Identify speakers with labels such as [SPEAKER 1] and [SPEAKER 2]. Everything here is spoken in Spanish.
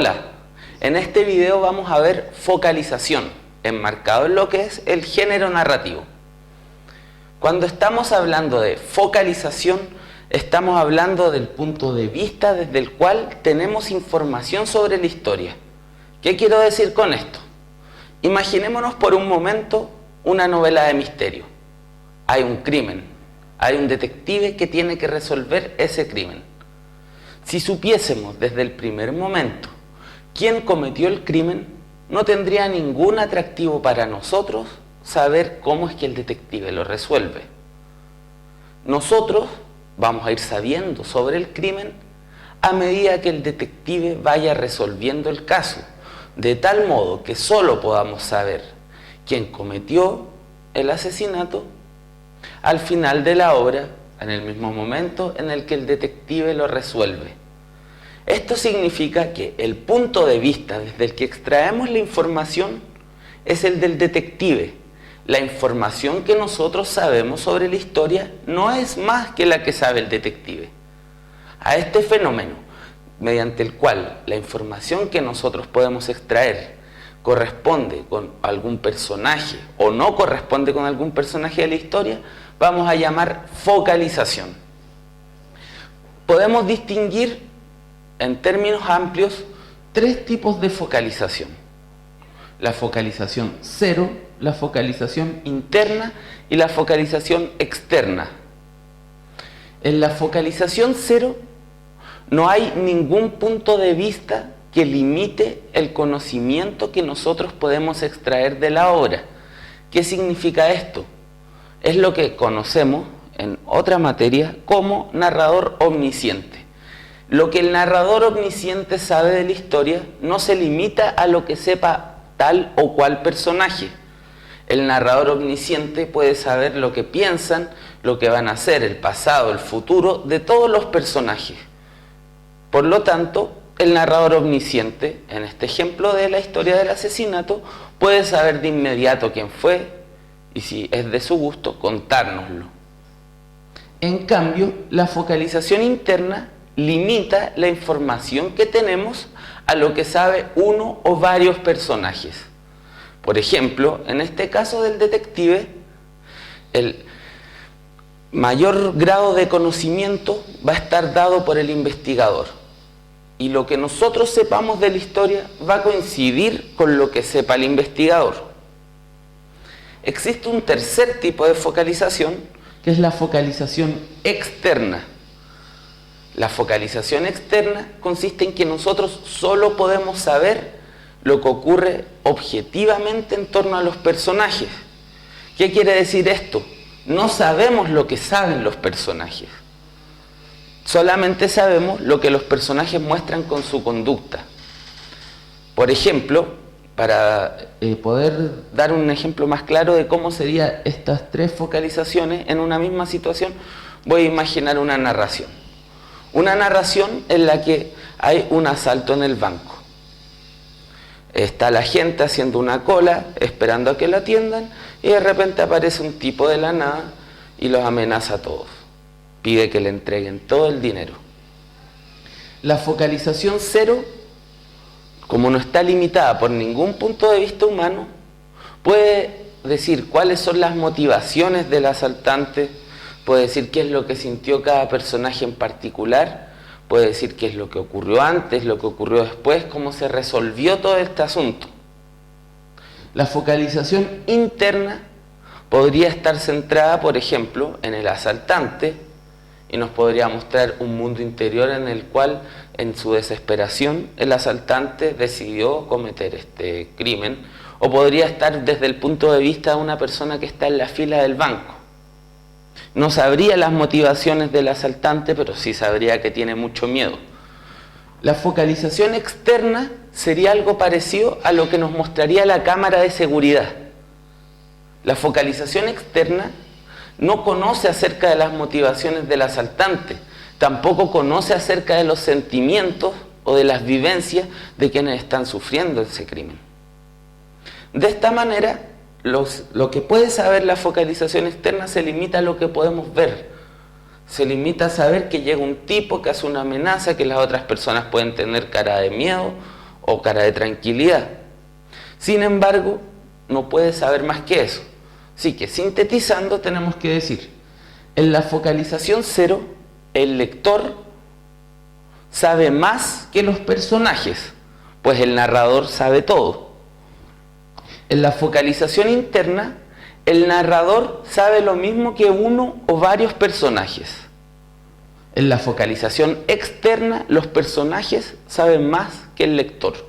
[SPEAKER 1] Hola, en este video vamos a ver focalización, enmarcado en lo que es el género narrativo. Cuando estamos hablando de focalización, estamos hablando del punto de vista desde el cual tenemos información sobre la historia. ¿Qué quiero decir con esto? Imaginémonos por un momento una novela de misterio. Hay un crimen, hay un detective que tiene que resolver ese crimen. Si supiésemos desde el primer momento quién cometió el crimen, no tendría ningún atractivo para nosotros saber cómo es que el detective lo resuelve. Nosotros vamos a ir sabiendo sobre el crimen a medida que el detective vaya resolviendo el caso, de tal modo que solo podamos saber quién cometió el asesinato al final de la obra, en el mismo momento en el que el detective lo resuelve. Esto significa que el punto de vista desde el que extraemos la información es el del detective. La información que nosotros sabemos sobre la historia no es más que la que sabe el detective. A este fenómeno, mediante el cual la información que nosotros podemos extraer corresponde con algún personaje o no corresponde con algún personaje de la historia, vamos a llamar focalización. Podemos distinguir en términos amplios tres tipos de focalización: la focalización cero, la focalización interna y la focalización externa. En la focalización cero no hay ningún punto de vista que limite el conocimiento que nosotros podemos extraer de la obra. ¿Qué significa esto? Es lo que conocemos en otra materia como narrador omnisciente. Lo que el narrador omnisciente sabe de la historia no se limita a lo que sepa tal o cual personaje. El narrador omnisciente puede saber lo que piensan, lo que van a hacer, el pasado, el futuro de todos los personajes. Por lo tanto, el narrador omnisciente, en este ejemplo de la historia del asesinato, puede saber de inmediato quién fue y, si es de su gusto, contárnoslo. En cambio, la focalización interna limita la información que tenemos a lo que sabe uno o varios personajes. Por ejemplo, en este caso del detective, el mayor grado de conocimiento va a estar dado por el investigador. Y lo que nosotros sepamos de la historia va a coincidir con lo que sepa el investigador. Existe un tercer tipo de focalización, que es la focalización externa. La focalización externa consiste en que nosotros solo podemos saber lo que ocurre objetivamente en torno a los personajes. ¿Qué quiere decir esto? No sabemos lo que saben los personajes. Solamente sabemos lo que los personajes muestran con su conducta. Por ejemplo, para poder dar un ejemplo más claro de cómo serían estas tres focalizaciones en una misma situación, voy a imaginar una narración. Una narración en la que hay un asalto en el banco. Está la gente haciendo una cola, esperando a que la atiendan, y de repente aparece un tipo de la nada y los amenaza a todos. Pide que le entreguen todo el dinero. La focalización cero, como no está limitada por ningún punto de vista humano, puede decir cuáles son las motivaciones del asaltante, puede decir qué es lo que sintió cada personaje en particular, puede decir qué es lo que ocurrió antes, lo que ocurrió después, cómo se resolvió todo este asunto. La focalización interna podría estar centrada, por ejemplo, en el asaltante y nos podría mostrar un mundo interior en el cual, en su desesperación, el asaltante decidió cometer este crimen, o podría estar desde el punto de vista de una persona que está en la fila del banco. No sabría las motivaciones del asaltante, pero sí sabría que tiene mucho miedo. La focalización externa sería algo parecido a lo que nos mostraría la cámara de seguridad. La focalización externa no conoce acerca de las motivaciones del asaltante, tampoco conoce acerca de los sentimientos o de las vivencias de quienes están sufriendo ese crimen. De esta manera, lo que puede saber la focalización externa se limita a lo que podemos ver. Se limita a saber que llega un tipo que hace una amenaza, que las otras personas pueden tener cara de miedo o cara de tranquilidad. Sin embargo, no puede saber más que eso. Así que sintetizando tenemos que decir, en la focalización 0, el lector sabe más que los personajes, pues el narrador sabe todo. En la focalización interna, el narrador sabe lo mismo que uno o varios personajes. En la focalización externa, los personajes saben más que el lector.